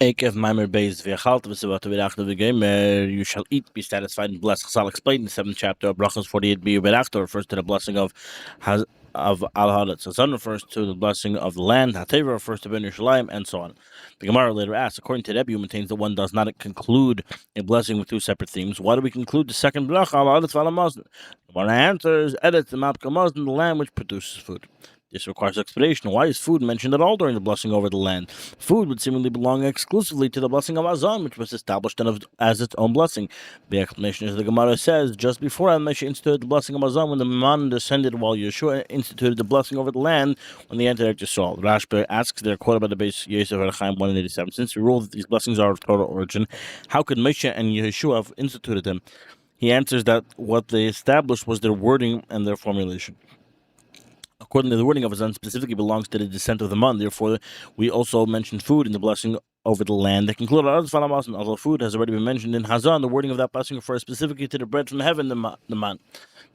Eikev Maimer Beis Viachilt you shall eat, be satisfied, and blessed. Chazal explained in the 7th chapter of Brachos 48b Berachta refers to the blessing of Al Hadatz. Hazan refers to the blessing of the land. Hateva refers to Ben Yerushalayim, and so on. The Gemara later asks, according to Rebbe, who maintains that one does not conclude a blessing with two separate themes. Why do we conclude the second bracha Al Hadatz V'Al Hamazon? The one answers, Edit the Mapka Mazon, the land which produces food. This requires explanation. Why is food mentioned at all during the blessing over the land? Food would seemingly belong exclusively to the blessing of Azan, which was established as its own blessing. The explanation is the Gemara says, just before Moshe instituted the blessing of Azan, when the man descended, while Yeshua instituted the blessing over the land when they entered Yisrael. Rashba asks, they're quoted by the base Yosef Chaim 187. Since we rule that these blessings are of Torah origin, how could Moshe and Yeshua have instituted them? He answers that what they established was their wording and their formulation. According to the wording of Hazan, specifically belongs to the descent of the man. Therefore, we also mention food in the blessing over the land. They conclude, although food has already been mentioned in Hazan, the wording of that blessing refers specifically to the bread from heaven, the man.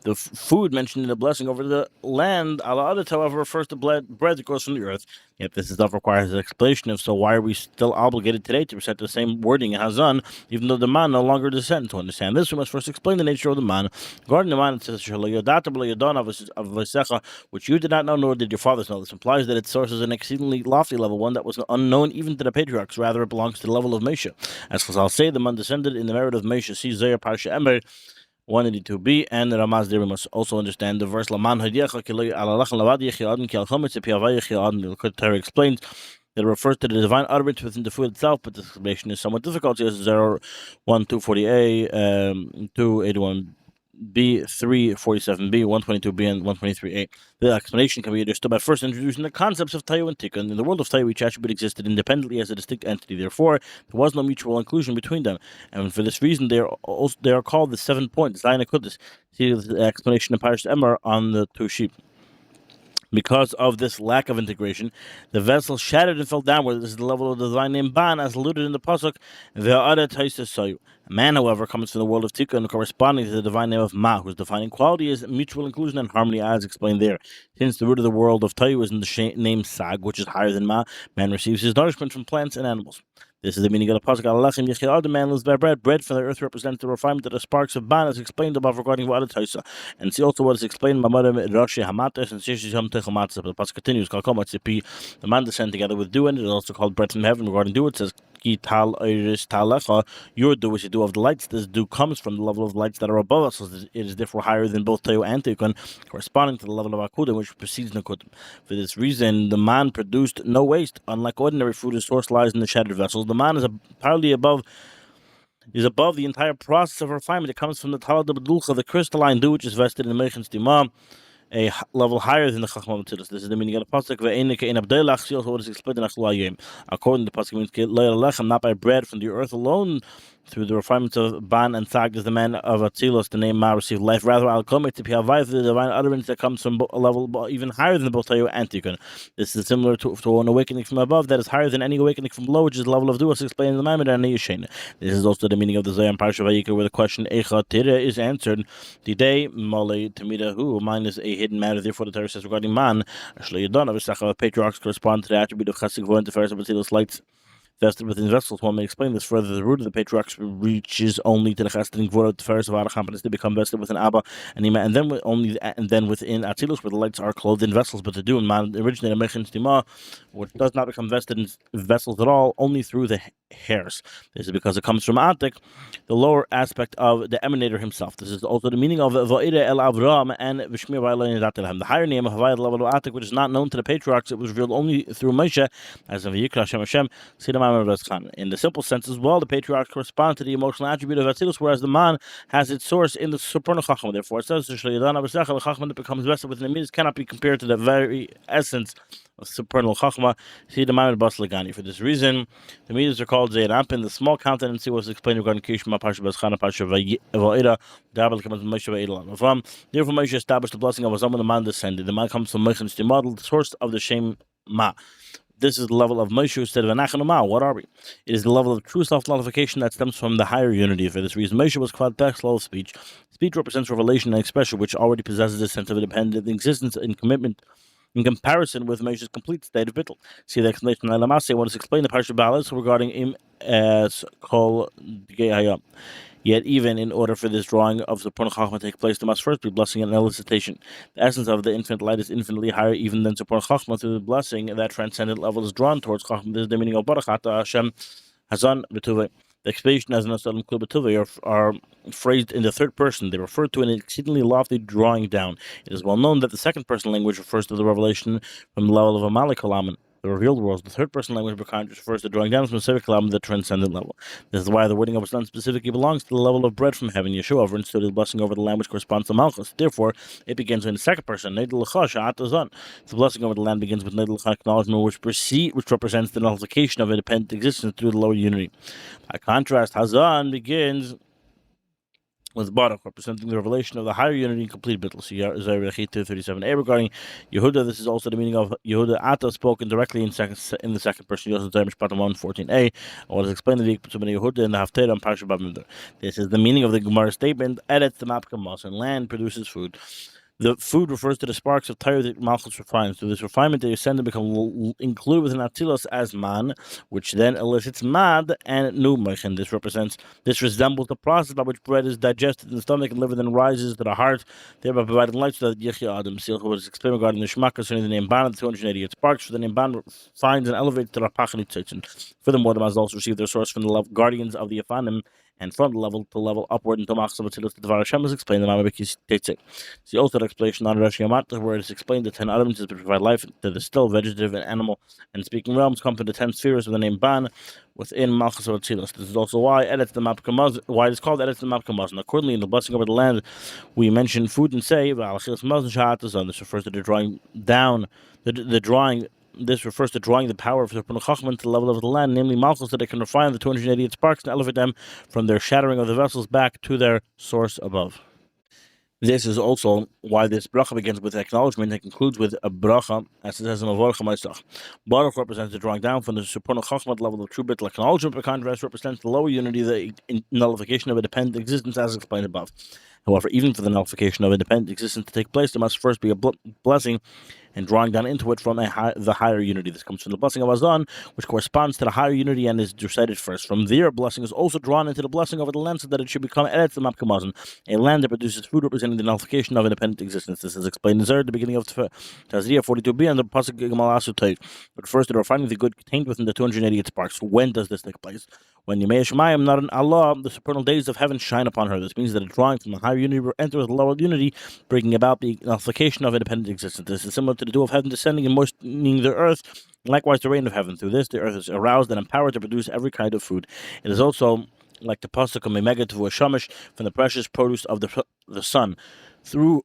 The food mentioned in the blessing over the land, however, refers to bread that goes from the earth. Yet this stuff requires an explanation of, so why are we still obligated today to present the same wording in Hazan, even though the man no longer descends? To understand this, we must first explain the nature of the man. Regarding the man, it says, which you did not know, nor did your fathers know. This implies that its source is an exceedingly lofty level, one that was unknown even to the patriarchs. Rather, it belongs to the level of Moshe. As Chazal say, the man descended in the merit of Moshe. See Zayar Parsha Emer 182b, and Ramaz there we must also understand the verse Lama'an hodi'ach the Torah explains that it refers to the divine utterance within the food itself, but the explanation is somewhat difficult. It's 240a, 281b, 347b, 122b, and 123a. The explanation can be understood by first introducing the concepts of Tayu and Tikkun. In the world of Tayu, each attribute existed independently as a distinct entity. Therefore, there was no mutual inclusion between them, and for this reason, they are called the 7 points. Zayin HaKuddis. See the explanation in Parashat Emor on the 2 sheep. Because of this lack of integration, the vessel shattered and fell downward. This is the level of the divine name Ban, as alluded in the pasuk. A man, however, comes from the world of Tikkun, corresponding to the divine name of Ma, whose defining quality is mutual inclusion and harmony, as explained there. Since the root of the world of Tayu is in the name Sag, which is higher than Ma, man receives his nourishment from plants and animals. This is the meaning of the pasuk. The man lives by bread. Bread from the earth represents the refinement of the sparks of Ban, as explained above regarding Va'adat Taisa. And see also what is explained by Rashi Hamatas and Sheshes Yom Techel Matzah. The pasuk continues. The man descend together with dew, and it is also called bread from heaven. Regarding dew, it says, your dew is the dew of the lights. This dew comes from the level of lights that are above us, so it is therefore higher than both Tayu and Tikkun, corresponding to the level of Akudim, which precedes Nakudim. For this reason, the man produced no waste. Unlike ordinary food, the source lies in the shattered vessels. The man is above the entire process of refinement. It comes from the Talad B'dulcha, the crystalline dew, which is vested in the Mechin Stima, a level higher than the Chachma Matilus. This is the meaning of the pasuk. What is explained in Achlu Hayim. According to the pasuk, it means not by bread from the earth alone. Through the refinements of Ban and Sag does the man of Atzilos, the name Ma, receive life. Rather, Al Komet to the divine utterance that comes from a level even higher than both Tayu and Tikkun. This is similar to an awakening from above that is higher than any awakening from below, which is the level of Duas explained in the Maimed and Yeshen. This is also the meaning of the Zayam Parsha Vayikra, where the question Eicha Tira is answered. The day Mole Tamida who mine is a hidden matter. Therefore, the Torah says regarding Man, Ashli Yadon of Isachav patriarchs correspond to the attribute of Chesed Gvur and Tiferes of Atzilos lights vested within vessels. One may explain this further. The root of the patriarchs reaches only to the Chesed and Gvur of Tiferes of Aracham, they become vested within Abba and Ima, and then within Atzilus, where the lights are clothed in vessels. But the dew and Man originated in Mechin Stima, which does not become vested in vessels at all, only through the hairs. This is because it comes from Atik, the lower aspect of the emanator himself. This is also the meaning of Va'ira El Avram and Vishmir Va'ilin Datelhem. The higher name of Havayah, the level of Atik, which is not known to the patriarchs. It was revealed only through Moshe, as in Vayikra Hashem in the simple sense as well. The patriarchs correspond to the emotional attribute of Atzilus, whereas the Man has its source in the supernal Chachma. Therefore, it says the Chachma that becomes vested within the Midas cannot be compared to the very essence of supernal Chachma. See the Maimed Bas Legani. For this reason, the Midas are called Zeirampin. The small countenance was explained regarding Kishma Pasha Baschana Pasha Va'ira Dabal comes from Moshe Va'ila. Therefore, Moshe established the blessing of Azam when the Man descended. The Man comes from Mechin Stimad, the source of the Shem Ma. This is the level of Moshe instead of Anach and Uma. What are we? It is the level of true self-nullification that stems from the higher unity. For this reason, Moshe was quite slow of speech. Speech represents revelation and expression, which already possesses a sense of independent existence and commitment in comparison with Moshe's complete state of bittul. See the explanation in Lamase when it's explained the Parsha Balas regarding him as kol gehayam. Yet, even in order for this drawing of the Supporn Chachma to take place, there must first be blessing and elicitation. The essence of the infinite light is infinitely higher even than Supporn Chachma. Through the blessing, that transcendent level is drawn towards Chachma. This is the meaning of Baruch Ata Hashem Hazan B'Tuvei. The explanation as an Asalim Kul B'Tuvei are phrased in the third person. They refer to an exceedingly lofty drawing down. It is well known that the second person language refers to the revelation from the level of Amalek Kalaman, the revealed world. The third person language refers to drawing down from specific kalam, the transcendent level. This is why the wording of Islam specifically belongs to the level of bread from heaven. Yeshua overstood the blessing over the land which corresponds to Malchus. Therefore, it begins in the second person. The blessing over the land begins with acknowledgement, which represents the nullification of independent existence through the lower unity. By contrast, Hazan begins with Baruch, representing the revelation of the higher unity and complete bittul. See Isaiah 37a regarding Yehuda. This is also the meaning of Yehuda Ata spoken directly in the second person. Also Isaiah 1:14a. What is explained in the Yehuda in the Haftarah and Parsha Bamidbar. This is the meaning of the Gemara statement: Eretz the mapkamas, and land produces food. The food refers to the sparks of Torah that Malchus refines. Through this refinement, they ascend and become included within Atzilos as man, which then elicits mad and numach. And this resembles the process by which bread is digested in the stomach and liver, then rises to the heart, thereby providing light to the Yechia Adam. See what is explained regarding the Shema concerning the name Ban, the 288 sparks. For the name Ban finds and elevates to the Rapachani Tzitsin. Furthermore, the Maz also received their source from the guardians of the Afanim, and from the level to level upward until Machzav Atzilos to Dvar Hashem is explained in the Mamabikis Tetzek. See also the explanation on Rashi Yamat, where it is explained the 10 elements to provide life to the still, vegetative, and animal and speaking realms come from the 10 spheres of the name Ban within Machzav Atzilos. This is also why it is called Eretz the Mapkamaz. And accordingly, in the blessing over the land, we mention food and say, this refers to the drawing down, the drawing. This refers to drawing the power of the Chachman to the level of the land, namely Malchus, so they can refine the 288 sparks and elevate them from their shattering of the vessels back to their source above. This is also why this bracha begins with acknowledgement and concludes with a bracha, as it says in Avorcha Ma'asach. Baruch represents the drawing down from the Supernal Chachmat level of true bittul. Acknowledgement, by contrast, represents the lower unity, the nullification of independent existence, as explained above. However, even for the nullification of independent existence to take place, there must first be a blessing and drawing down into it from the higher unity. This comes from the blessing of Azan, which corresponds to the higher unity and is recited first. From there, blessing is also drawn into the blessing over the land so that it should become Eretz the Mapkamazon, a land that produces food representing the nullification of independent existence. This is explained in Zer at the beginning of Tazria 42b and the Pasuk Gemal Asutay. But first, the refining of the good contained within the 288 sparks. When does this take place? When Yemei Shemayim, not in Allah, the supernal days of heaven shine upon her. This means that a drawing from the higher unity will enter with the lower unity, bringing about the nullification of independent existence. This is similar to the dew of heaven descending and moistening the earth. Likewise, the rain of heaven. Through this, the earth is aroused and empowered to produce every kind of food. It is also like the pasuk of Memeged to Shamish from the precious produce of the sun. Through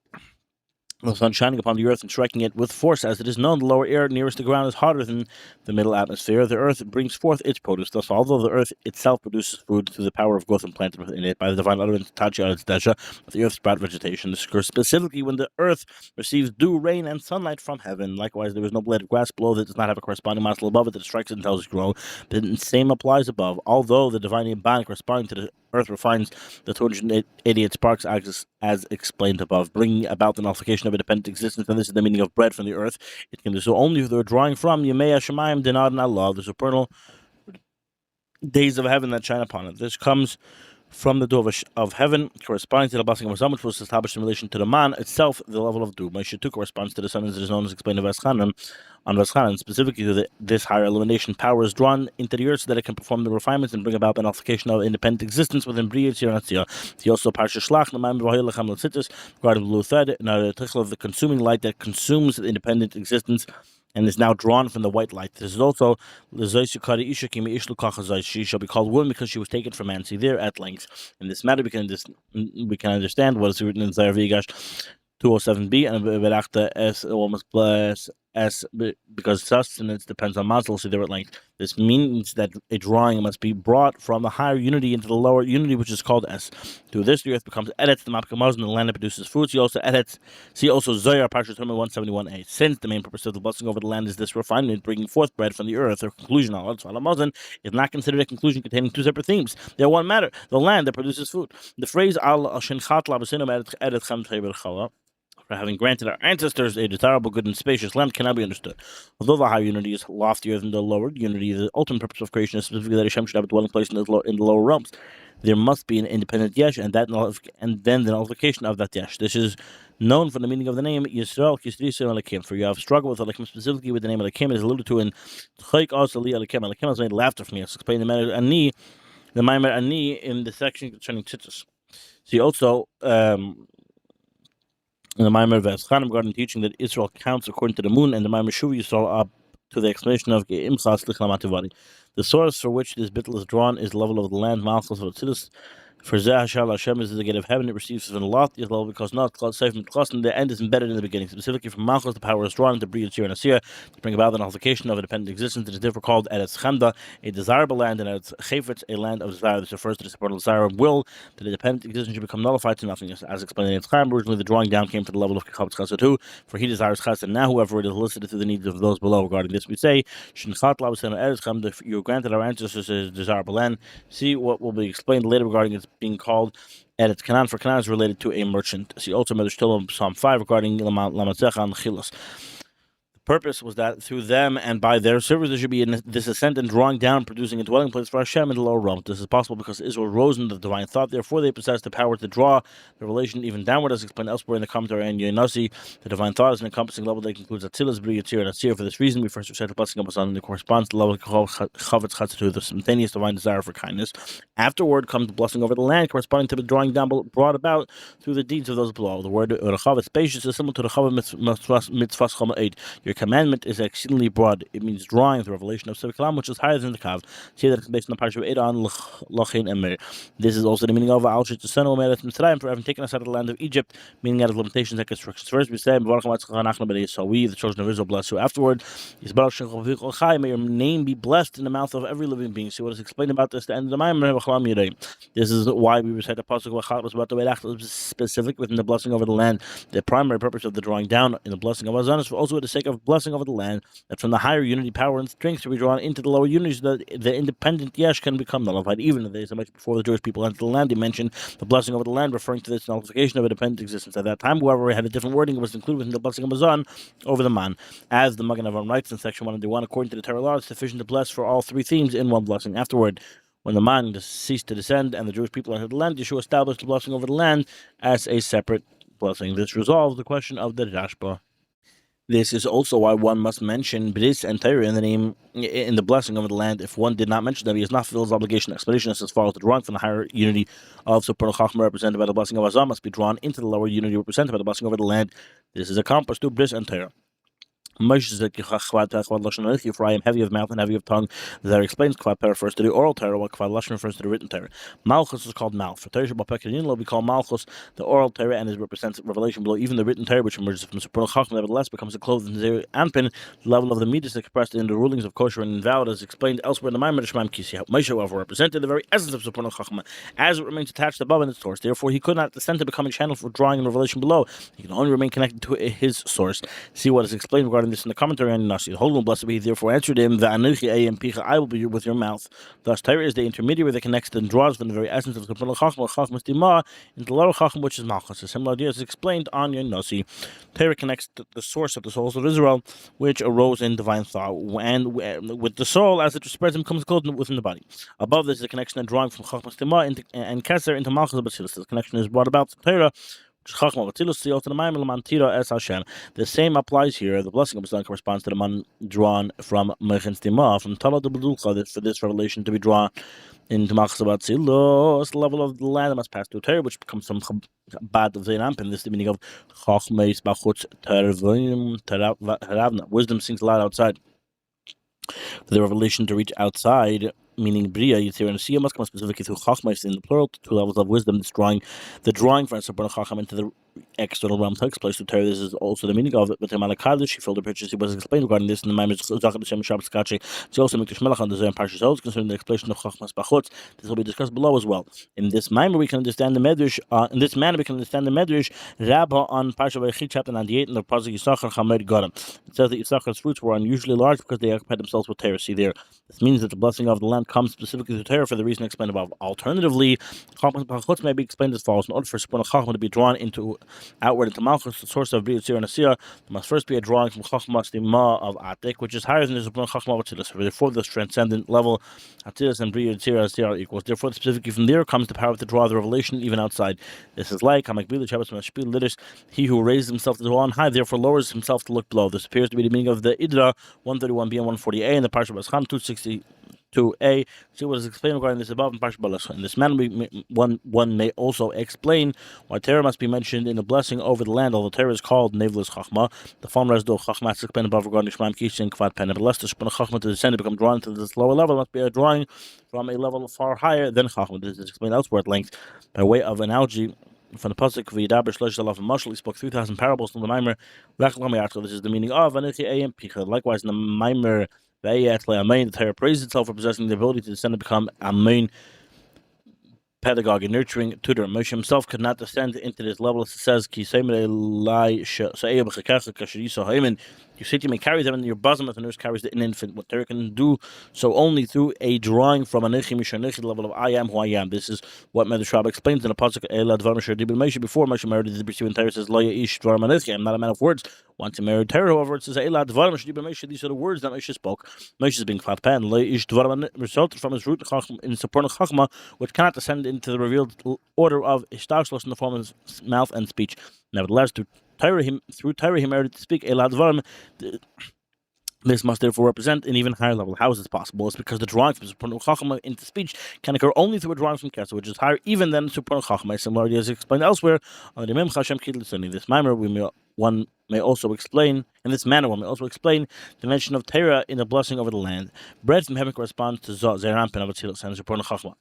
the sun shining upon the earth and striking it with force, as it is known, the lower air nearest the ground is hotter than the middle atmosphere. The earth brings forth its produce. Thus, although the earth itself produces food through the power of growth implanted within it by the divine utterance, the earth sprout vegetation. This occurs specifically when the earth receives dew, rain, and sunlight from heaven. Likewise, there is no blade of grass below that does not have a corresponding muscle above it that strikes it and tells it to grow. The same applies above. Although the divine ban corresponding to the earth refines the 288 sparks as explained above, bringing about the nullification of independent existence, and this is the meaning of bread from the earth. It can do so only if they're drawing from Yemei Shemayim Dinad and Allah, the supernal days of heaven that shine upon it. This comes from the dew of heaven, corresponding to the blessing of Azam, which was established in relation to the man itself, the level of dew. Moshe too corresponds to the sun, as it is known as explained in Veschanan. On Veschanan, specifically to this higher illumination power is drawn into the earth so that it can perform the refinements and bring about the nullification of independent existence within Bria Tzir and Atzia. See also Parsha Shlach, Lama'an V'Hoilech Hamletzitis, regarding the blue thread, and the tichel of the consuming light that consumes the independent existence and is now drawn from the white light. This is also she shall be called woman because she was taken from man. See there at length. In this matter, we can understand what is written in Zayar Vigash 207b and Berachta S almost plus S because sustenance depends on mazel. See there at length. This means that a drawing must be brought from the higher unity into the lower unity, which is called S. Through this, the earth becomes Eretz the Mapkamaz, and the land that produces food. See also Zoyar Parsha 171a. Since the main purpose of the blessing over the land is this refinement, bringing forth bread from the earth, or conclusion on it, is not considered a conclusion containing two separate themes. They are one matter: the land that produces food. The phrase Al Shenchat Labasinu Eretz Chem for having granted our ancestors a desirable, good, and spacious land cannot be understood. Although the higher unity is loftier than the lower unity, the ultimate purpose of creation is specifically that Hashem should have a dwelling place in the lower realms. There must be an independent yesh, and then the nullification of that yesh. This is known from the meaning of the name Yisrael Kisrisel Alekim. For you have struggled with Alekim, specifically with the name Alekim. It is alluded to in Chayk Asali Alekim. Alekim has made laughter from me. It's explained the matter Ani, the Maimer Ani in the section concerning tzitzis. See also in the Maimer Veschanim regarding teaching that Israel counts according to the moon, and the Maimer Shuv Yisrael up to the explanation of Imchas Lichlamativadi. The source for which this bittul is drawn is the level of the land, Malchus of Atzilus. For Zeh Hashal Hashem is the gate of heaven, it receives from the loftiest level because not safe and the end is embedded in the beginning. Specifically from Malchus, the power is drawn to breed and Asir to bring about the nullification of independent existence. It is therefore called Eretz Chemda, a desirable land, and Eretz Chayfetz, a land of desire. This refers to the supportable desire of will that independent existence should become nullified to nothingness. As explained in its time, originally the drawing down came to the level of Chavetz Chesed too, for he desires Chesed, and now whoever it is elicited through the needs of those below. Regarding this, we say, Shinchat Lavasena Eretz Chemda, you granted our ancestors a desirable land. See what will be explained later regarding its being called Eretz Canaan, for Canaan is related to a merchant. See also Medrash Tilum Psalm 5 regarding Lamatzecha and Chilas. The purpose was that through them and by their service there should be this ascent and drawing down, producing a dwelling place for Hashem in the lower realm. This is possible because Israel rose in the divine thought, therefore they possess the power to draw the relation even downward, as explained elsewhere in the commentary on Yonasi. The divine thought is an encompassing level that includes Atzilas, Bri, Yitzir, and Asir. For this reason, we first recite the blessing of Hashem, and it corresponds to the level of Chavetz Chesed, the simultaneous divine desire for kindness. Afterward comes the blessing over the land, corresponding to the drawing down brought about through the deeds of those below. The word Rechav, spacious, is similar to the Chav Mitzvahs Chama 8. Your commandment is exceedingly broad. It means drawing the revelation of Sevi Kalam, which is higher than the Kav. See that it's based on the Parsha of Eidan, Lachin, and Meir. This is also the meaning of Al Shitzasen Omer Mitzrayim, for having taken us out of the land of Egypt, meaning out of limitations and constrictions. First, we say, so we, the children of Israel, bless you. Afterward, may your name be blessed in the mouth of every living being. See what is explained about this at the end of the Maimer. This is why we recite the pasuk was about the Ve'ach, specific within the blessing over the land. The primary purpose of the drawing down in the blessing of Azan is also for the sake of blessing over the land, that from the higher unity, power, and strength to be drawn into the lower unity, so that the independent yesh can become nullified. Even if they so much before the Jewish people entered the land, they mentioned the blessing over the land, referring to this nullification of independent existence. At that time, however, it had a different wording. It was included within the blessing of Azan over the man. As the Magen Avraham writes in section 101, according to the Torah law, it's sufficient to bless for all three themes in one blessing. Afterward, when the man ceased to descend and the Jewish people entered the land, Yeshua established the blessing over the land as a separate blessing. This resolves the question of the Rashba. This is also why one must mention Bris and Torah in the name in the blessing over the land. If one did not mention them, he has not fulfilled his obligation. Explanation is as follows: the drawing from the higher unity of Supernal Chachma represented by the blessing of Azam must be drawn into the lower unity represented by the blessing over the land. This is accomplished through Bris and Torah. Moshe said, for I am heavy of mouth and heavy of tongue. The Torah explains Kvad refers to the oral Torah, while Kvad Lashon refers to the written Torah. Malchus is called Mal. For Torah Shabbat Pekinilo, we call Malchus the oral Torah, and it represents revelation below. Even the written Torah, which emerges from the Supernal Chachma, nevertheless becomes a clothed in Zeir Anpin. The level of the meat is expressed in the rulings of kosher and invalid, as explained elsewhere in the Maimer Shemam Kisi. Moshe, however, represented the very essence of Supernal Chachma, as it remains attached above in its source. Therefore, he could not descend to become a channel for drawing and revelation below. He can only remain connected to his source. See what is explained regarding this in the commentary on Nasi. The Holy One, blessed be He, therefore answered him, I will be with your mouth. Thus, Torah is the intermediary that connects and draws from the very essence of the Supernal Chachma, Chachma Stima, into the lower Chachma, which is Malchus. A similar idea is explained on Yon Nasi. Torah connects the source of the souls of Israel, which arose in divine thought, and with the soul, as it spreads and becomes clothed within the body. Above this is a connection and drawing from Chachma Stima and Keser into Malchus Basilis. The connection is brought about to Torah. The same applies here. The blessing of Hashem corresponds to the man drawn from Mechin Stima, from Tala de Bedulcha, for this revelation to be drawn into Malchus Batzilos. The level of the land must pass through Torah, which becomes from Bad of Zeir Anpin. This is the meaning of Chachmeis Bachutz Teravna. Wisdom sings loud outside. For the revelation to reach outside, meaning Bria, Yitzir, and Asiyah, must come specifically through Chachma in the plural, two levels of wisdom. The drawing from Supernal Chacham into the external realm takes place to Torah. This is also the meaning of it. But the Malakadish, she filled the pictures. He was explained regarding this in the Maimer Zachat Shem Shabbos Kachi. She also makes Shmelach on the Zohar and Parshas Oz concerning the explanation of Chachmas Bachutz. This will be discussed below as well. In this Maimer, we can understand the Medrash. In this manner, we can understand the Medrash Rabbah on Parsha Vaychi chapter 98 in the pasuk Yisachar Chamer Garam. It says that Yisachar's fruits were unusually large because they occupied themselves with Torah. See there. This means that the blessing of the land comes specifically to Torah for the reason explained above. Alternatively, Chachmas Bachutz may be explained as follows: in order for Supernal Chachma to be drawn into outward into Malchus, the source of Bria Tzir and Asiyah, there must first be a drawing from Chachmas the Ma of Atik, which is higher than the Supreme Chachma of Atzilus. Therefore, this transcendent level, Atzilus and Bria Tzir and Asiyah are equals. Therefore, specifically from there comes the power to draw the revelation even outside. This is like he who raises himself to go on high, therefore lowers himself to look below. This appears to be the meaning of the Idra 131b and 140a in the Parsha Bascham 262a. See what is explained regarding this above in Parsha Balascha. In this manner, one may also explain why Torah must be mentioned in the blessing over the land, although Torah is called Nevlis Chachma. The former as though Chachma is explained above regarding Shemaim Kish and Kvad Pen. But lest the Shemana Chachma to descend and become drawn to this lower level, must be a drawing from a level far higher than Chachma. This is explained elsewhere at length by way of analogy. From the pasuk V'yidaber Shlosh Alav Mashal, he spoke 3,000 parables from the Maimer. This is the meaning of Anichi Eyim Picha. Likewise, in the Maimer Ve'yat Amen, the Torah praises itself for possessing the ability to descend and become Amen, pedagogue and nurturing tutor. Moshe himself could not descend into this level, as it says, you say you may carry them in your bosom as a nurse carries an infant. What Torah can do so only through a drawing from a the level of I am who I am. This is what Medrash Rabbah explains in the pasuk before Moshe married the B'Shivin Torah says, I'm not a man of words. Once he married Torah, however, it says, these are the words that Moshe spoke. Moshe is being flat pen, resulted from his root in Supernal Chachma, which cannot descend into the revealed order of Ishtashlos in the form of mouth and speech. Nevertheless, through Torah he merited to speak Elad Dvarim. This must therefore represent an even higher level. How is this possible? It's because the drawing from Supernal Chachma into speech can occur only through a drawing from Kesser, which is higher even than Supernal Chachma. Similarly, as explained elsewhere, on the this manner one may also explain the mention of Torah in the blessing over the land. Bread from heaven corresponds to Zerampen of Atzilus and Supernal Chachma.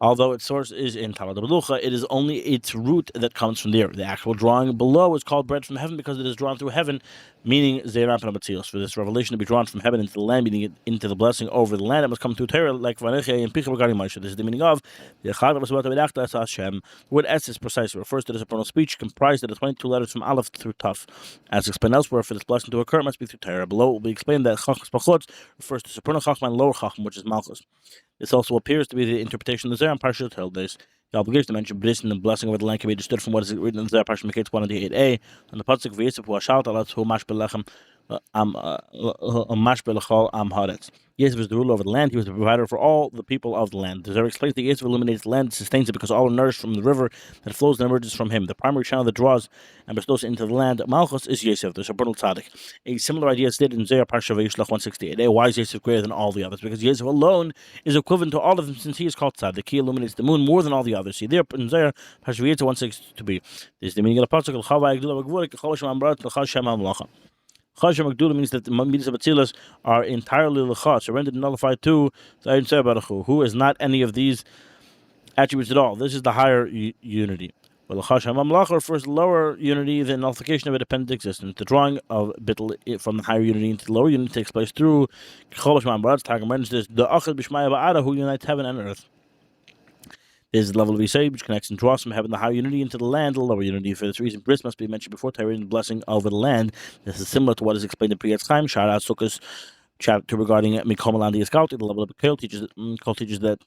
Although its source is in Talad Belucha, it is only its root that comes from there. The actual drawing below is called bread from heaven because it is drawn through heaven, meaning Zeirah and Abatzilos. For this revelation to be drawn from heaven into the land, meaning into the blessing over the land, it must come through Torah, like Vaneche and Picha regarding Moshe. This is the meaning of the Hashem. The word S is precisely refers to the supernal speech comprised of the 22 letters from Aleph through Taf. As explained elsewhere, for this blessing to occur, it must be through Torah. Below it will be explained that Chachmas Pachot refers to supernal Chachma and lower Chachma, which is Malchus. This also appears to be the interpretation of the Zeh and Parsha Toldos. The obligation to mention Bris and the blessing over the land can be understood from what is written in the Zeh Parsha Miketz 1:8a, and the pasuk V'yisef hu Ashalt alatz hu mash belechem mash belechol am haaretz. Yosef was the ruler over the land. He was the provider for all the people of the land. The Zeh explains that Yosef illuminates the land, sustains it because all are nourished from the river that flows and emerges from him. The primary channel that draws and bestows into the land Malchus is Yosef, the supernal tzaddik. A similar idea is stated in Zeh Parsha Vayishlach 1:68a. Why is Yosef greater than all the others? Because Yosef alone is equivalent to all of them, since he is called tzaddik. He illuminates the moon more than all the others. See there in Zeh Parsha Vayishlach 1:62b. This is the meaning of the pasuk L'chavai Gdula V'Gvurik L'chol Shem Amrat L'chol Shem Amlacha. Chashem Magdula means that the midas of Atzilas are entirely l'chad, surrendered and nullified to Zayin Tzeh Baruch Hu, who is not any of these attributes at all. This is the higher unity. Well, Chashem Amlacha refers to lower unity, the nullification of a dependent existence. The drawing of bittul from the higher unity into the lower unity takes place through Chol Shema Baratz Targum mentions the Achad B'Shmaya Ba'ada, who unites heaven and earth. This is the level of Yisai, which connects and draws from heaven the higher unity into the land, the lower unity. For this reason, bris must be mentioned before Torah in the blessing over the land. This is similar to what is explained in Priyatz Chaim, Shara Sukkos, chapter regarding Mikom Alandi Eskalti. The level of Kol teaches that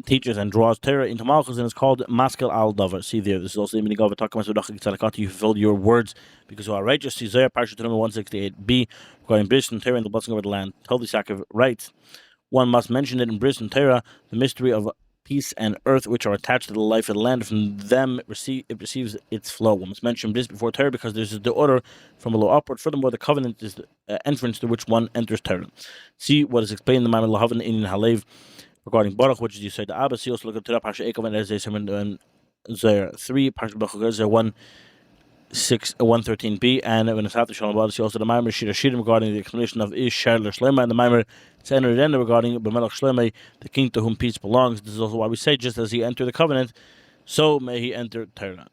teaches and draws Torah into Malchus, and it's called Maskel Al Davar. See there, this is also the meaning of it. You fulfilled your words because you are righteous. See Zeh Parsha 168b regarding bris and Torah and the blessing over the land. Holy Yaakov writes, one must mention it in bris and Torah, the mystery of peace and earth, which are attached to the life of the land. From them it receives its flow. We must mention this before Torah because this is the order from below upward. Furthermore, the covenant is the entrance through which one enters Torah. See what is explained in the Maimon Lahavan in Halev regarding Baruch, which is you say the Abba. See also look at Torah Parsha eikev and Ezeh 3 Parsha Baruch 113b, and when it's after Shalom Bad, see also the Maimer Shira Shirim regarding the explanation of Ish Sherler Shlema, and the Maimer Tzena regarding B'melech Shlema, the king to whom peace belongs. This is also why we say, just as he entered the covenant, so may he enter Torah.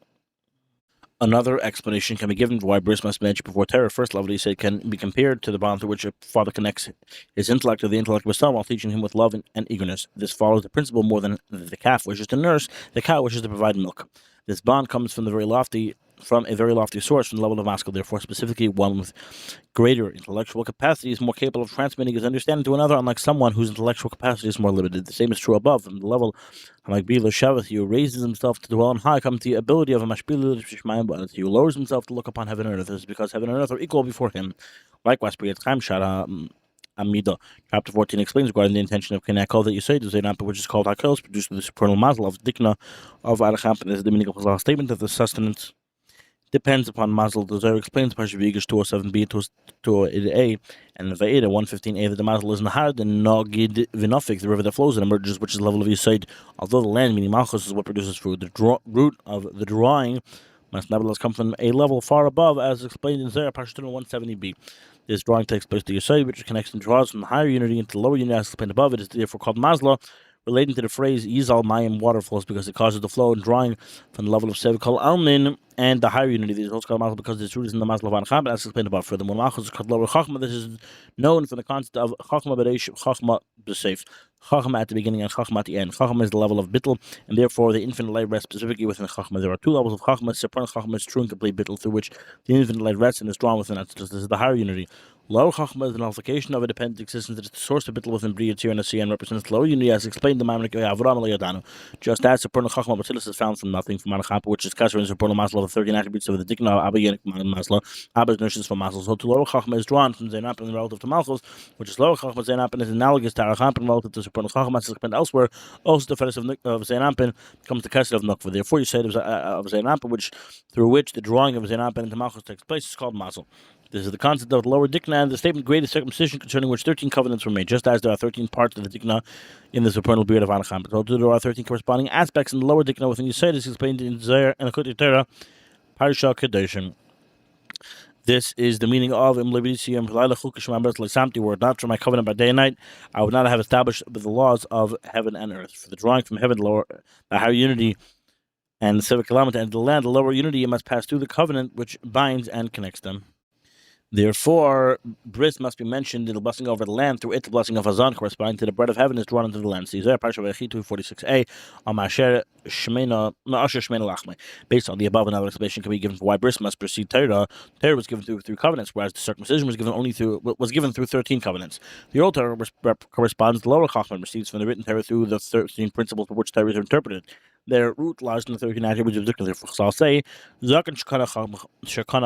Another explanation can be given for why bris must be mentioned before Torah. First level, he said, can be compared to the bond through which a father connects his intellect to the intellect of his son while teaching him with love and eagerness. This follows the principle more than the calf wishes to nurse, the cow wishes to provide milk. This bond comes from a very lofty source, from the level of Maskell. Therefore, specifically, one with greater intellectual capacity is more capable of transmitting his understanding to another, unlike someone whose intellectual capacity is more limited. The same is true above. From the level like Bila Shavith, he who raises himself to dwell on high, comes to the ability of a Mashpil Shishmayim, but he who lowers himself to look upon heaven and earth. This is because heaven and earth are equal before him. Likewise, Priyat Shara Amida. Chapter 14 explains regarding the intention of Kinekol that you say to Zainab, which is called Hakel, is produced with the supernal mazel of Dikna of Aracham. This is the meaning of Chazal's statement that the sustenance depends upon mazel. The Zohar explains Parsha Vigish 207b to 208a and Va'eda 115a that the mazel is nahar, and Nogid Vinofik, the river that flows and emerges, which is the level of Yisaid. Although the land, meaning Malchus, is what produces food, the root of the drawing must nevertheless come from a level far above, as explained in Zohar Parsha 170b. This drawing takes place to Yisaid, which connects and draws from the higher unity into the lower unity, as explained above. It is therefore called mazla, relating to the phrase Yizal Mayim, water flows, because it causes the flow and drawing from the level of Sevikal Almin and the higher unity. This is also called Mazal because its root is in the Mazal of Anacham, as explained above. Furthermore, Malchus is called lower Chachma. This is known from the concept of Chachma B'reish, Chachma B'seif. Chachma at the beginning and Chachma at the end. Chachma is the level of Bittel, and therefore the infinite light rests specifically within Chachma. There are two levels of Chachma. Supernal Chachma is true and complete Bittel, through which the infinite light rests and is drawn within it. This is the higher unity. Lower Chachma is the nullification of a dependent existence that is the source of Bittel within Bria, Tir, and Asiya, and represents lower unity, as explained in the Maimonic Avram Yadanu. Just as Supernal Chachma Batilis is found from nothing, from Anachapa, which is Kasher and Supernal Masla of the 13 attributes of the Dikna, Abba Yenik Masla, Abba's nurses from Masla. So to lower Chachma is drawn from Zainapin relative to Malchus, which is lower Chachma. Zainapin is analogous to Arachampin relative to Supernal Chachma, as explained elsewhere. Also, the fetish of Zainapin comes to Kasher of Nukva. Therefore, you say of Zainapin, through which the drawing of Zainapin into Malchus takes place, is called Masl. This is the concept of the lower Dikna and the statement greatest circumcision, concerning which 13 covenants were made, just as there are 13 parts of the Dikna in the supernal beard of Anacham. But although there are 13 corresponding aspects in the lower Dikna within Yisrael, is explained in Zohar and Akut Torah, Parsha Kedoshim. This is the meaning of were not for my covenant by day and night, I would not have established the laws of heaven and earth. For the drawing from heaven, the higher unity, and the 7 kilometer and the land, the lower unity, must pass through the covenant which binds and connects them. Therefore, bris must be mentioned in the blessing over the land. Through it, the blessing of Hazan, corresponding to the bread of heaven, is drawn into the land. See there, Parsha Vaychi 246a, based on the above, another explanation can be given for why bris must precede Torah. Torah was given through covenants, whereas the circumcision was given through 13 covenants. The old Torah corresponds to the lower Chachma, receives from the written Torah through the 13 principles for which Torah is interpreted. Their root lies in the 13 attributes of Dikna. Therefore, I'll say, Zakan Shekana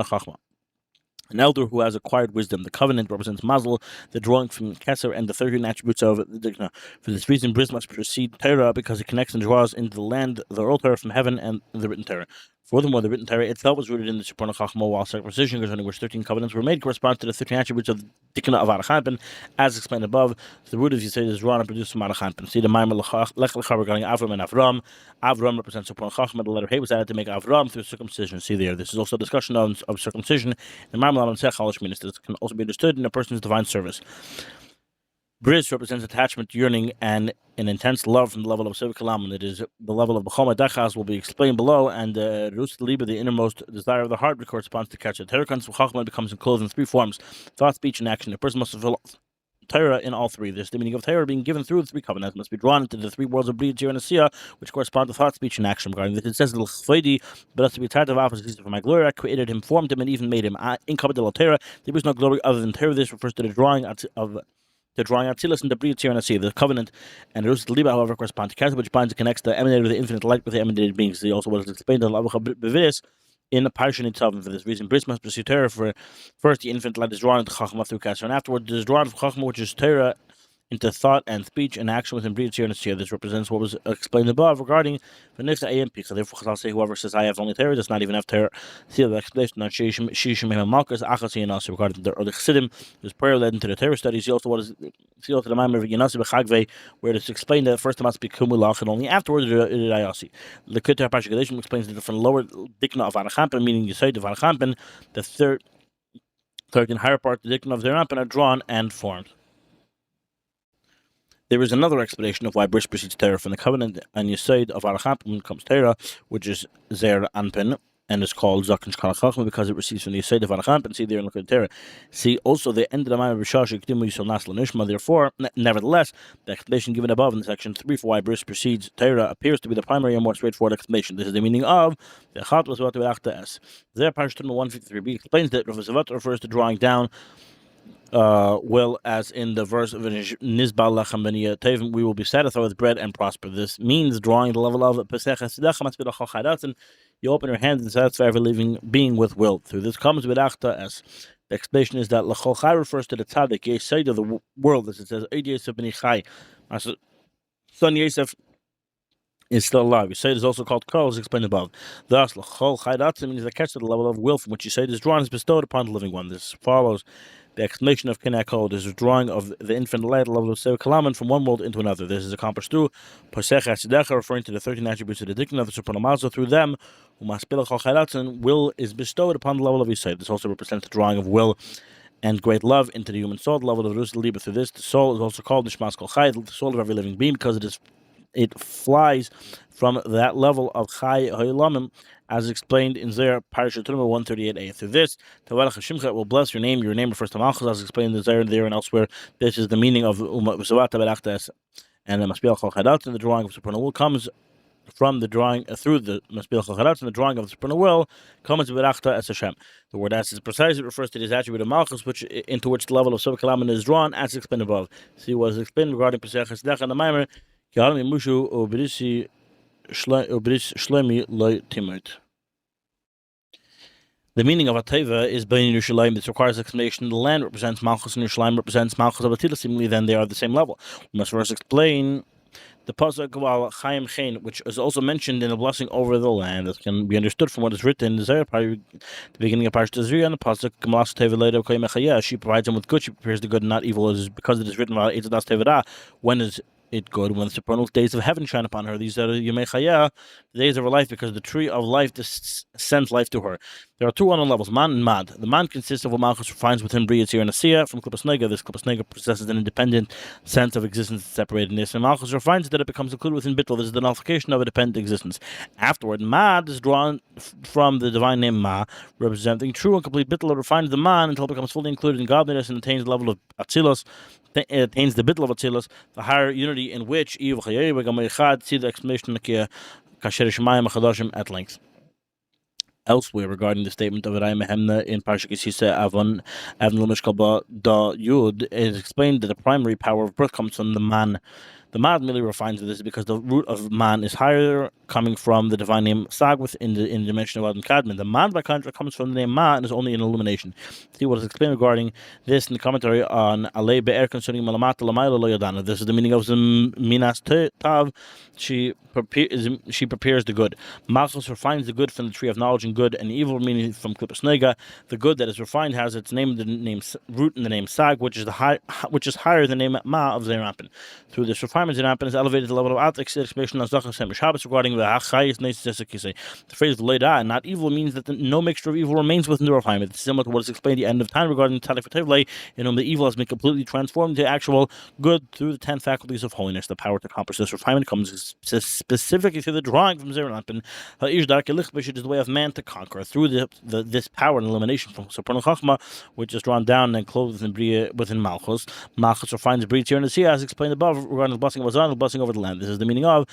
Chachma, an elder who has acquired wisdom. The covenant represents Mazel, the drawing from Keser, and the 13 attributes of the Dikna. For this reason, bris must precede Torah, because it connects and draws into the land the oral Torah from heaven and the written Torah. Furthermore, the written Torah itself was rooted in the supernal Chachma, while circumcision, concerning which 13 covenants were made, corresponds to the 13 attributes of Dikna of Arachanpin, as explained above. The root of Yisrael is drawn and produced from Arachanpin. See the Maimon Lech Lecha regarding Avram and Avram. Avram represents supernal Chachma. The letter He was added to make Avram through circumcision. See there. This is also a discussion of circumcision. The Maimon Sech Halish ministers can also be understood in a person's divine service. Bris represents attachment, yearning, and an intense love from the level of Sev Kalam, and it is the level of B'choma Dachas will be explained below, and Rus Liba, the innermost desire of the heart, corresponds to Ketcha. Torah Chachma becomes enclosed in 3 forms: thought, speech, and action. A person must fulfill Torah in all 3. This is the meaning of Torah being given through the 3 covenants, must be drawn into the 3 worlds of Bria, Tir, and Asiya, which correspond to thought, speech, and action. Regarding this, it says, but us to be tired of opposites for my glory, I created him, formed him, and even made him. In Kabbalah Torah, there is no glory other than Torah. This refers to the drawing of Atzilas and the Bria, Tir, and Asiya. The covenant and Rus Liba, however, correspond to Kesed, which binds and connects the emanator of the infinite light with the emanated beings. See also what is explained in the in the Parsha itself, and for this reason, bris must precede Torah. For first, the infinite light is drawn into Chachma through Kesser, and afterwards, it is drawn from Chachma, which is Torah, into thought and speech and action within Bria, Tir, and Asiya. This represents what was explained above regarding the Nifta AMP. So therefore, I'll say whoever says I have only Torah does not even have Torah. See the explanation on Shishim Malchus, Achasi, and also regarding the early Chassidim. There's prayer led into the Torah studies. See also the Maimon of Yanasi B'Chagvei, where it is explained that first it must be Kumulach, and only afterwards it is Ayasi. The Kutar Parsha Kedeshim explains the different lower Dikna of Arachampen, meaning you say of Arachampen, the 13 higher part, the Dikna of Zerampen, are drawn and formed. There is another explanation of why bris precedes Torah from the covenant and Yesod of Arachampen comes Torah, which is Zer Anpin. and it's called Zaken Shkala Chachma because it receives from the Yesod of Aracham, and see there in the Torah. See also the end of the Ma'amar B'Shash Yekdimu Yisrael Nas L'Nishma. Therefore, nevertheless, the explanation given above in section 3 for why Bris precedes Torah appears to be the primary and more straightforward explanation. This is the meaning of the Chat was what Viachte Es. There, Parashat 153b explains that Rav Zavat refers to drawing down will, as in the verse of Nizbal Lachem B'niyah Tevim, we will be satisfied with bread and prosper. This means drawing the level of Pesach HaSidach Matzvah Chol Chaydatzen. You open your hands and satisfy every living being with will. Through this comes Viachte Es. The explanation is that L'chol Chai refers to the tzaddik, Yesod of the world, as it says, Eid Yosef B'nei Chai. Son Yosef is still alive. Yesod is also called Kol, as explained above. Thus, L'chol Chai Datzim means the catch to the level of will from which Yesod is drawn is bestowed upon the living one. This follows the explanation of Kinei Kol. This is drawing of the infinite light, the level of Sev Kalaman, from one world into another. This is accomplished through Pesach HaSidecha, referring to the 13 attributes of the Dikkin of the Supreme Mazel. Through them, will is bestowed upon the level of Yesod. This also represents the drawing of will and great love into the human soul, the level of Rus Liba. Through this, the soul is also called Nishmas Kol Chai, the soul of every living being, because it flies from that level of Chai Ha'olamim, as explained in Zayar Parashat 138a. Through this, Tavarach Hashimcha will bless your name. Your name refers to Malchus, as explained in Zayar there and elsewhere. This is the meaning of Umat Barachtes, and the Maspiel Chol Chadat, and the drawing of supernal will comes from the drawing through the Maspiel Chol Chadat, and the drawing of the supernal will comes Barachta as Hashem. The word as is precise, it refers to this attribute of Malchus, into which the level of Sob Kalaman is drawn, as explained above. See what is explained regarding Pesach HaSidach and the Maimer. Kihalim Mushu Obrisi Shlemi Loy Timot. The meaning of Ateva is Bein Yerushalayim. This requires explanation. The land represents Malchus and Yerushalayim represents Malchus of Atila. Seemingly, then they are the same level. We must first explain the pasuk of Chaim Chen, which is also mentioned in the blessing over the land. That can be understood from what is written in the Zayar, the beginning of Parashat Zriya, and the pasuk Kamalas Teva Leida Koyim Echayah. She provides him with good. She prepares the good and not evil. It is because it is written about Eitzadas Tevada. When is it good? When the supernal days of heaven shine upon her. These are Yemei Chayah, the days of her life, because the tree of life sends life to her. There are two unknown levels, Man and Mad. The Man consists of what Malchus finds within Bria Tzir and Asiya from Klipas Nega. This Klipas Nega possesses an independent sense of existence separatedness, and Malchus refines that it becomes included within Bittul. This is the nullification of a dependent existence. Afterward, Mad is drawn from the divine name Ma, representing true and complete Bittul. It refines the Man until it becomes fully included in godliness and attains the level of Atzilos. It attains the Bittul of Atzilos, the higher unity in which see the explanation at length. Elsewhere, regarding the statement of Rai Mehemna in Parsha Kisisa Avon Avon Da Yud, it is explained that the primary power of birth comes from the Man. The Mad merely refines this because the root of Man is higher, coming from the divine name Sagwith in the dimension of Adam Kadmon. The Man, by contrast, comes from the name Ma and is only an illumination. See what is explained regarding this in the commentary on Alei Be'er concerning Malamata Lamayla Lo Yadana. This is the meaning of Minas Tav. She prepares the good. Malchus refines the good from the tree of knowledge and good and evil, meaning from Klipas Nega. The good that is refined has its name, root in the name Sag, which is higher than the name Ma of Zerampin. Through this refinement, Zerampin is elevated to the level of Atzik. Explanation on Zachar Sem Shabbos regarding the Hachayis Neisesakise. The phrase Leida, not evil, means that no mixture of evil remains within the refinement. It's similar to what is explained at the end of time regarding Talik Fatevle, in whom the evil has been completely transformed into actual good through the 10 faculties of holiness. The power to accomplish this refinement comes specifically through the drawing from Zerampin. Which is the way of man to conquer through this power and illumination from Supernal Chachma, which is drawn down and clothed within Malchus. Malchus refines Bria Tzir and Asiya, as explained above regarding the blessing of Azan, the blessing over the land. This is the meaning of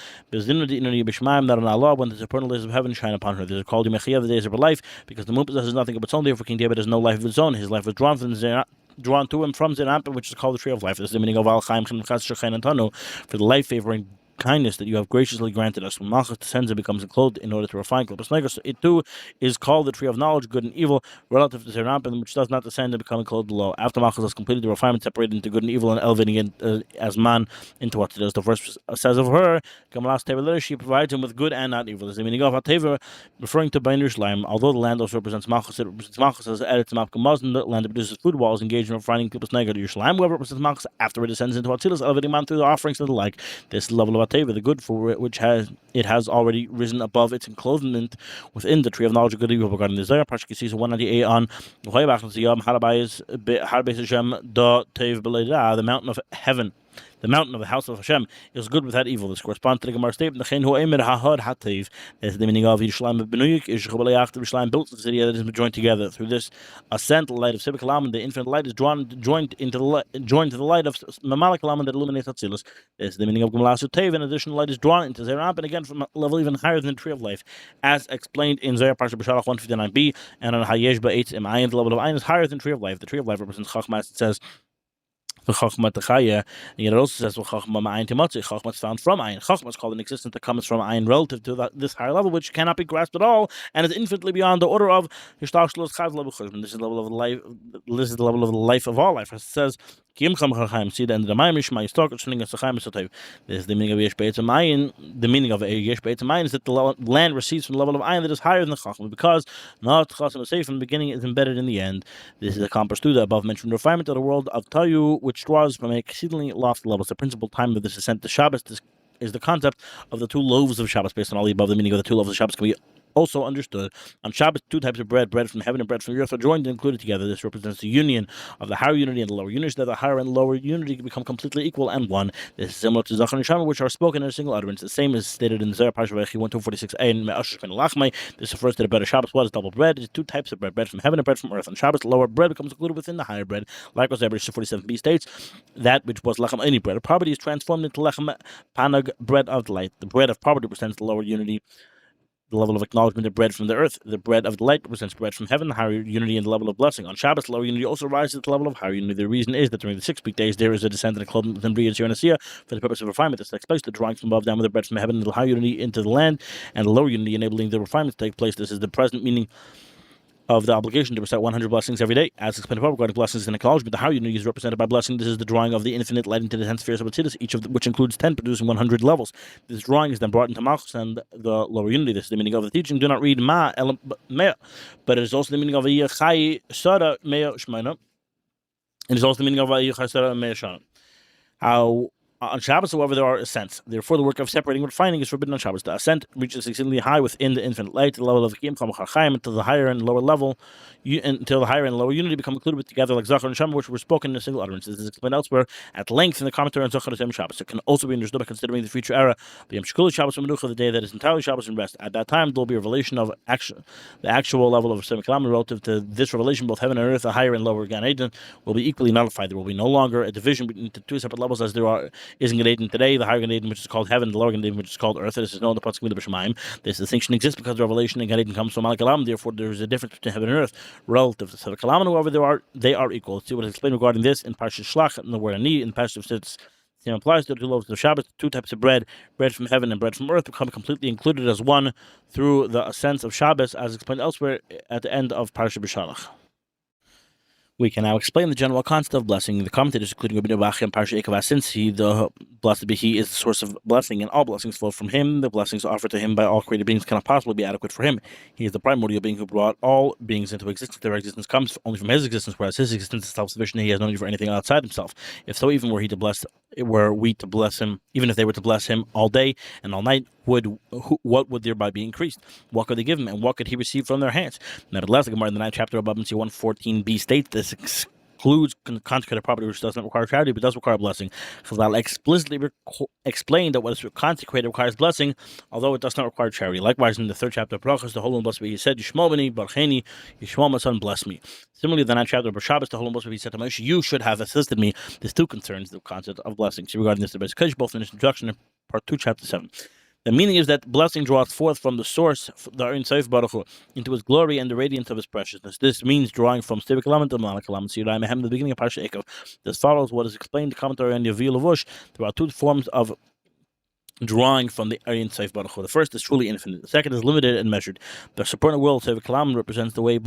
that on Allah, when the supernal days of heaven shine upon her. These are called Yemechiyav, the days of her life, because the moon possesses nothing of its own. Therefore, King David has no life of his own. His life was drawn to him from Zerampin, which is called the tree of life. This is the meaning of Al Chaim Chem Chas Shechen Antanu, for the life favoring kindness that you have graciously granted us. When Malchus descends and becomes enclosed in order to refine Klipas Nega, so it too is called the tree of knowledge, good and evil, relative to Zerampin, which does not descend and become enclosed below. After Malchus has completed the refinement, separated into good and evil, and elevating it as man into what it is. The verse says of her, she provides him with good and not evil. This is the meaning of Ateva, referring to Bein Yerushalayim. Although the land also represents Malchus, it represents Malchus as Eretz Mapka Muslim, the land that produces food while is engaged in refining Klipas Nega. Yerushalayim, however, represents Malchus after it descends into Atzilas, elevating man through the offerings and the like. This is the level of Ateva, the good for which has already risen above its enclosement within the tree of knowledge of good and evil. Regarding the Zayar, Parsha Kisisa 198 on the mountain of heaven. The mountain of the house of Hashem is good without evil. This corresponds to the Gemara statement. That's the meaning of Yerushalayim Benuyik is Yerushalayim built the city that is joined together. Through this ascent, the light of Sivik Laman, the infinite light, is joined to the light of Mamalik Laman that illuminates Atzilus. This is the meaning of Gemalasu Tev. In addition, the light is drawn into Zerab, and again from a level even higher than the tree of life, as explained in Zohar Parsha B'Shalach 159b, and on Hayesh Ba'etz Im Ayin, the level of Ayin is higher than tree of life. The tree of life represents Chachma, as it says. And yet it also says Chachma is found from Ayin. Chachma is called an existence that comes from Ayin relative to this higher level, which cannot be grasped at all, and is infinitely beyond the order of Hishtashlos Chaz. This is the level of life. This is the level of the life of all life. As it says, see the end of the Mayim Rishma Yistok Shling Esachayim Esotev. This is the meaning of Yesh Be'etz Ayin. The meaning of Yesh Be'etz Ayin is that the land receives from the level of Ayin that is higher than the Chachma, because not Chasim is safe from the beginning is embedded in the end. This is accomplished through the above mentioned refinement of the world of Tayu, which draws from exceedingly lofty levels. The principal time of this ascent to Shabbos is the concept of the two loaves of Shabbos. Based on all the above, the meaning of the two loaves of Shabbos can be also understood. On Shabbos, two types of bread from heaven and bread from the earth, are joined and included together. This represents the union of the higher unity and the lower unity, so that the higher and lower unity can become completely equal and one. This is similar to Zachar and Shama, which are spoken in a single utterance. The same is stated in Zohar Parsha Vaychi 1:46a and Me'asher Ben Lachmai. This refers to the bread of Shabbos. What is double bread? It is two types of bread from heaven and bread from earth. On Shabbos, the lower bread becomes included within the higher bread. Likewise, Zohar 47b states that which was Lachem any bread of poverty is transformed into Lechem Panag, bread of light. The bread of poverty represents the lower unity, the level of acknowledgement of bread from the earth. The bread of the light represents bread from heaven, the higher unity and the level of blessing. On Shabbos, lower unity also rises to the level of higher unity. The reason is that during the 6 weekdays there is a descent and a clothing within Bria and Asiyah for the purpose of refinement. This takes place, the drawing from above down with the bread from heaven and the higher unity into the land, and the lower unity enabling the refinement to take place. This is the present meaning of the obligation to recite 100 blessings every day. As explained above regarding blessings and acknowledgement, the higher unity is represented by blessing. This is the drawing of the infinite light into the 10 spheres of Atzilus, each of which includes 10, producing 100 levels. This drawing is then brought into Malchus and the lower unity. This is the meaning of the teaching. Do not read Ma El Mea, but it is also the meaning of Chai Sara Mea Shmaina. It is also the meaning of Chai Sara Mea Shana. How on Shabbos, however, there are ascents. Therefore, the work of separating and refining is forbidden on Shabbos. The ascent reaches exceedingly high within the infinite light, to the level of until the higher and lower level, until the higher and lower unity become included with together like Zachar and Shema, which were spoken in a single utterance. This is explained elsewhere at length in the commentary on Zachar and Shabbos. It can also be understood by considering the future era, the Yom Shkula Shabbos and Menucha, the day that is entirely Shabbos and rest. At that time, there will be a revelation of the actual level of Shem Kalam relative to this revelation. Both heaven and earth, the higher and lower Gan Eden, will be equally nullified. There will be no longer a division between the two separate levels as there is in Gan Eden today. The higher Gan Eden, which is called heaven, the lower Gan Eden, which is called earth. This is known in the Pasuk of B'Shamayim. This distinction exists because the revelation in Gan Eden comes from Malik Alam. Therefore, there is a difference between heaven and earth relative to Sivik Kalam. However, they are equal. Let's see what is explained regarding this in Parsha Shlach and the word Ani. In Parsha Sitz, it applies to the two loaves of Shabbos, two types of bread from heaven and bread from earth, become completely included as one through the ascents of Shabbos, as explained elsewhere at the end of Parsha B'Shalach. We can now explain the general concept of blessing. The commentators, including Rabbi Viachi and Parsha eikev, since he, the blessed be he, is the source of blessing, and all blessings flow from him, the blessings offered to him by all created beings cannot possibly be adequate for him. He is the primordial being who brought all beings into existence. Their existence comes only from his existence, whereas his existence is self-sufficient. He has no need for anything outside himself. If so, even were we to bless him, even if they were to bless him all day and all night, what would thereby be increased? What could they give him, and what could he receive from their hands? Nevertheless, the Gemara in the 9th chapter of Bava Metzia 114b states this excludes consecrated property, which does not require charity but does require blessing. Chazal explicitly explained that what is consecrated requires blessing, although it does not require charity. Likewise, in the 3rd chapter of Brachos, the Holy and Blessed be he said, Yishmol b'ni, Barcheni, Yishmol my son, bless me. Similarly, the 9th chapter of Shabbos, the Holy and Blessed be he said to Moshe, you should have assisted me. This too concerns the concept of blessing. See regarding this, the Beis Kodesh, both in its introduction and part 2, chapter 7. The meaning is that blessing draws forth from the source, the Ein Sof Baruch Hu, into his glory and the radiance of his preciousness. This means drawing from Sivik Laman to Malak Laman Sirayim Mehem, the beginning of Parsha eikev. This follows what is explained in the commentary on Yavi Lavush throughout two forms of drawing from the Ein Sof Baruch Hu. The first is truly infinite. The second is limited and measured. The supernal world, Sivik Laman, represents the way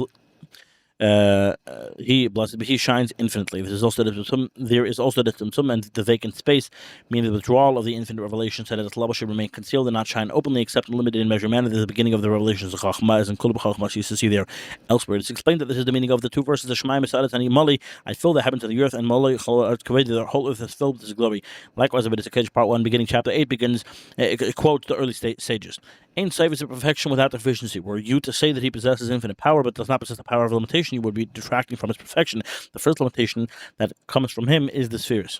he, blessed be he, shines infinitely. There is also the Tzimtzum and the vacant space, meaning the withdrawal of the infinite revelation, so that its level should remain concealed and not shine openly except in limited and measured manner. This is the beginning of the revelations of Chachma, as in Kul B'Chachma, you used to see there elsewhere. It's explained that this is the meaning of the two verses of Shemaim Esadet Ani Mali, I fill the heavens and the earth, and Mali the whole earth is filled with his glory. Likewise, the Kedesh part 1, beginning chapter 8, begins, it quotes the early sages. Ein Sof is a perfection without deficiency. Were you to say that he possesses infinite power but does not possess the power of limitation, you would be detracting from his perfection. The first limitation that comes from him is the spheres.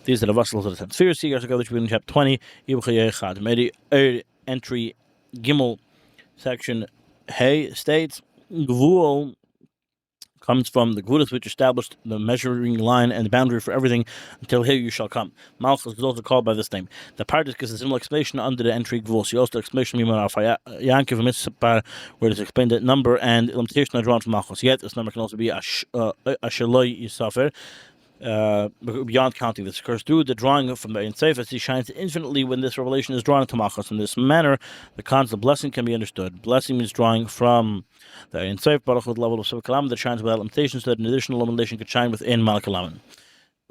These are the vessels of the 10th sphere. See, which we in chapter 20. Entry Gimel, section Hey states Gvul comes from the Gvulas, which established the measuring line and the boundary for everything until here you shall come. Malchus is also called by this name. The Pardisk is a similar explanation under the entry Gvul. See also explanation Yankiv Mitzpar, where it is explained that number and limitation are drawn from Malchus. Yet this number can also be a Shaloi Yisafer. Beyond counting. This occurs through the drawing from the eikev as he shines infinitely when this revelation is drawn into Malchus. In this manner, the concept of blessing can be understood. Blessing means drawing from the eikev, Baruch with level of Sivakalam that shines without limitation, so that an additional illumination could shine within Malakalam.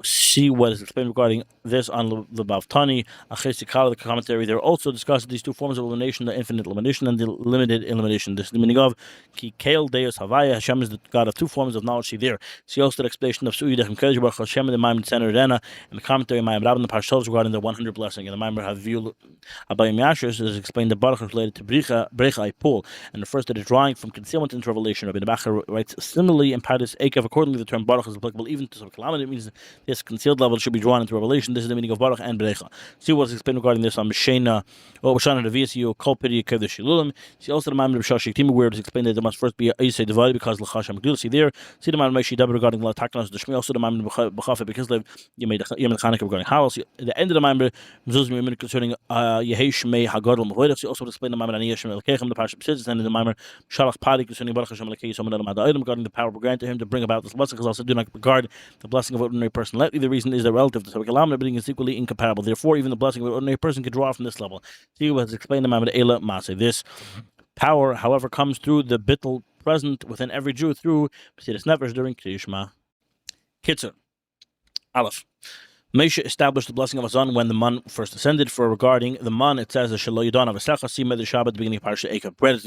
See what is explained regarding this on the Bavtani, Achesikala, the commentary. There also discusses these two forms of illumination, the infinite illumination and the limited illumination. This is the meaning of Ki Kael Deus Havaya. Hashem is the God of two forms of knowledge. See there. See also the explanation of Su'idach and Kedej Baruch Hashem and the Maimon Center Rena and the commentary Maim Rab and the Parshals regarding the 100 blessing. And the Maimon Havil Abayim Yashers is explained the Baruch is related to Brecha Ipul and refers to the drawing from concealment into revelation. Rabbi Nebacher writes similarly in Pardes eikev. Accordingly, the term Baruch is applicable even to Sivakalam. It means this concealed level should be drawn into revelation. This is the meaning of Baruch and Brecha. See what is explained regarding this on Mishena or Bashana Reviasio, Kolpiri, Kev the Shilulim. See also the Maimon of Shashik where it is explained that there must first be a Isay divided because Lachasham Gdul. See there. See the Maimon Meshi Dabba regarding La Taknas, the Shmi, also the Maimon Bachafa because you made Yemen Chanukah regarding Haros. The end of the Maimon Mzuzmi concerning Yehesh Mei Hagadol Mahoidah. See also explained the Maimon Aniyashim Elkechem, the Parship Sids, and the Maimon Shalach Padi concerning Baruch Hashem Elkei Soman Adam regarding the power granted to him to bring about this blessing, because also do not regard the blessing of an ordinary person lightly. The reason is that relative to Sivakalam, everything is equally incomparable. Therefore, even the blessing of an ordinary person could draw from this level. See what is explained in Maimon Eila Maseh. This power, however, comes through the bittul present within every Jew through B'siras Nefesh during Kriya Shema. Kitzur. Aleph. Moshe established the blessing of Hazan when the man first ascended. For regarding the man, it says, "Shelo Yadon Avasecha Sima the Shabbat," the beginning of Parsha eikev. Bread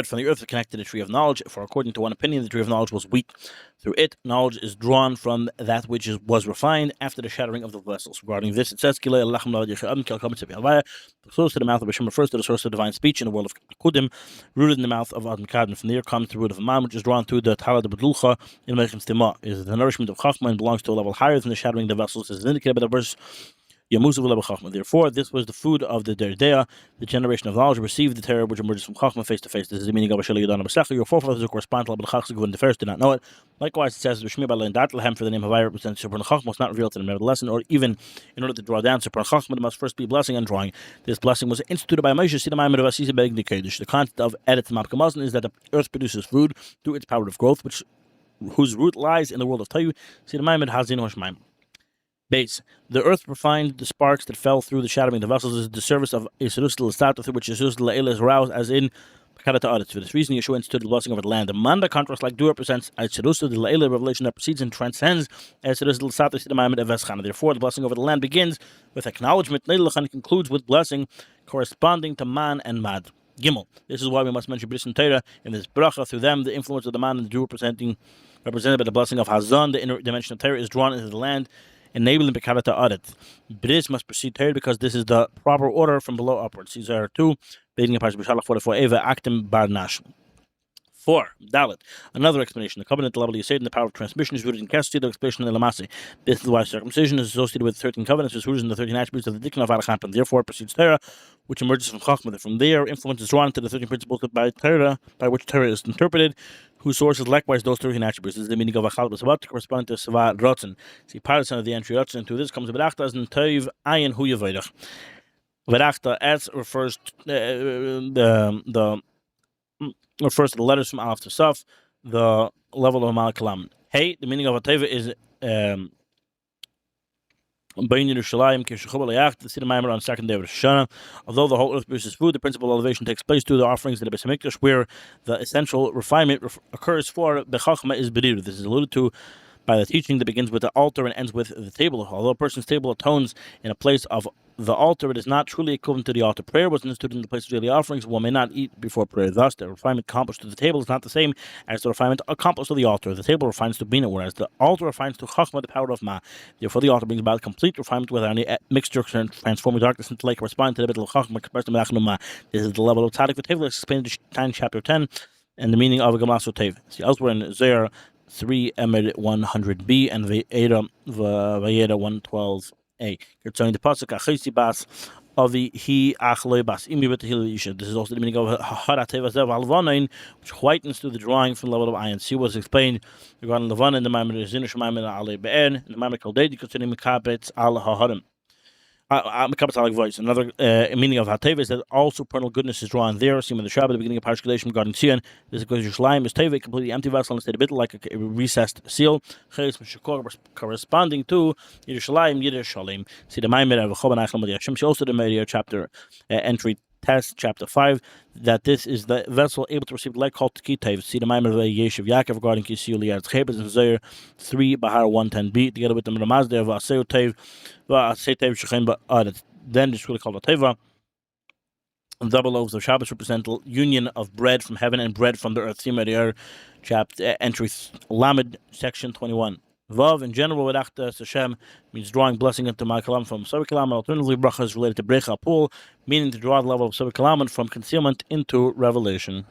from the earth connected to the tree of knowledge. For according to one opinion, the tree of knowledge was wheat. Through it, knowledge is drawn from that which was refined after the shattering of the vessels. Regarding this, it says, close to the mouth of Hashem refers to the source of divine speech in the world of Akudim, rooted in the mouth of Adam Kadmon. From there comes the root of man, which is drawn through the Tala de Bedulcha in Mechem Stima. Is the nourishment of Chachma and belongs to a level higher than the shattering of the vessels, as indicated by the verse. Therefore, this was the food of the Derdea, the generation of knowledge, received the terror which emerges from Chachma face to face. This is the meaning of Ashel Yadon Abasecha. Your forefathers who correspond to Chachma when the first did not know it. Likewise, it says, Rishmi Balain Datlahem, for the name Havai represents Supernal Chachma, was not revealed to them. Nevertheless, or even in order to draw down Supernal Chachma, there must first be blessing and drawing. This blessing was instituted by Moshe. See the Maimon of Asisa Beg the Kodesh. The concept of Eretz Mapkamazon is that the earth produces food through its power of growth, whose root lies in the world of Tayu. See the Maimon Hazin Hoshmaim. Base. The earth refined the sparks that fell through the shattering of the vessels is the service of Yisrus L'Stat, through which Yisrus L'Ela is aroused, as in Pekada Ta'aretz. For this reason, Yeshua instituted the blessing over the land. The Manda contrast like Du represents Yisrus L'Ela, revelation that precedes and transcends Yisrus L'Stat, the Maimon of Eschana. Therefore, the blessing over the land begins with acknowledgement, and concludes with blessing corresponding to Man and Mad. Gimel. This is why we must mention Bris and Torah in this bracha. Through them, the influence of the Man and the Jew represented by the blessing of Hazan, the inner dimension of Torah, is drawn into the land, enabling Pekada Ta'aretz. Bris must precede Torah because this is the proper order from below upwards. These are two, beginning in Parshat B'Shalach 44, Eva Aktim Bar Nash. 4. Dalet. Another explanation. The covenant level you say in the power of transmission is rooted in Kessi, the explanation in Lamasi. This is why circumcision is associated with 13 covenants, is rooted in the 13 attributes of the Dikkan of Aracham. Therefore, it precedes Torah, which emerges from Chachma. From there, influence is drawn into the 13 principles by Torah, by which Torah is interpreted, whose source is likewise those 13 attributes. This is the meaning of Achal B'Sabat, corresponding to Sava Rotzen. See, partisan of the entry Rotzen, and to this comes Berachta as in Toiv Ayin Hu Yevaydach. Berachta as refers to refers to the letters from Aleph to Saf, the level of Amal Kalam. Hey, the meaning of Ateva is Bain Yerushalayim Keshachobal Yach, the Siddur Maimer on second day of Rosh Hashanah. Although the whole earth produces food, the principal elevation takes place through the offerings in the Beis Hamikdash, where the essential refinement occurs for Bechachma is Bedir. This is alluded to by the teaching that begins with the altar and ends with the table. Although a person's table atones in a place of the altar, it is not truly equivalent to the altar. Prayer was instituted in the place of daily offerings. One may not eat before prayer. Thus, the refinement accomplished to the table is not the same as the refinement accomplished to the altar. The table refines to Bina, whereas the altar refines to Chachma, the power of Ma. Therefore, the altar brings about complete refinement without any mixture, transforming darkness into light, corresponding to the middle of Chachma, expressed in Melachim Ma. This is the level of Tzaddik. The table is explained in chapter 10. And the meaning of a Gamas Tev. See, elsewhere in Zohar, 3 Emir 100b and Vayera 112a. You're telling the pasuk achisi bas avi he achloi bas imi betahil yisha. This is also the meaning of harat tevazev alvanain, which whitens through the drawing from the level of ayin. See what's explained regarding levana in the Maimon Zinish Maimon alei be'en in the Maimon Kaldei concerning mikabetz al haharim. Another meaning of Hateva is that all supernal goodness is drawn there. Seen in the Shabbat, the beginning of Parashat Kedeshim regarding Tzion. This is because Yerushalayim is Teva, completely empty vessel, instead a bit like a recessed seal. Corresponding to Yerushalayim, Yerushalayim. See the Maimer of Choban Achlam Yashim. She also the Media chapter entry test, chapter 5, that this is the vessel able to receive the light called Kitev. See the Maimer of Viaכילך regarding Kisiyul Yad Chebes and Zayr 3 Bahar 110b, together with the Ramaz there of Aseu Tev. Then it's really called a teva. And double loaves of Shabbos represent union of bread from heaven and bread from the earth. Simmer chapter entry Lamed section 21. Vav in general with Hashem means drawing blessing into my kalam from Savi Kalam. Alternatively, bracha is related to brecha pool, meaning to draw the level of Savi Kalam from concealment into revelation.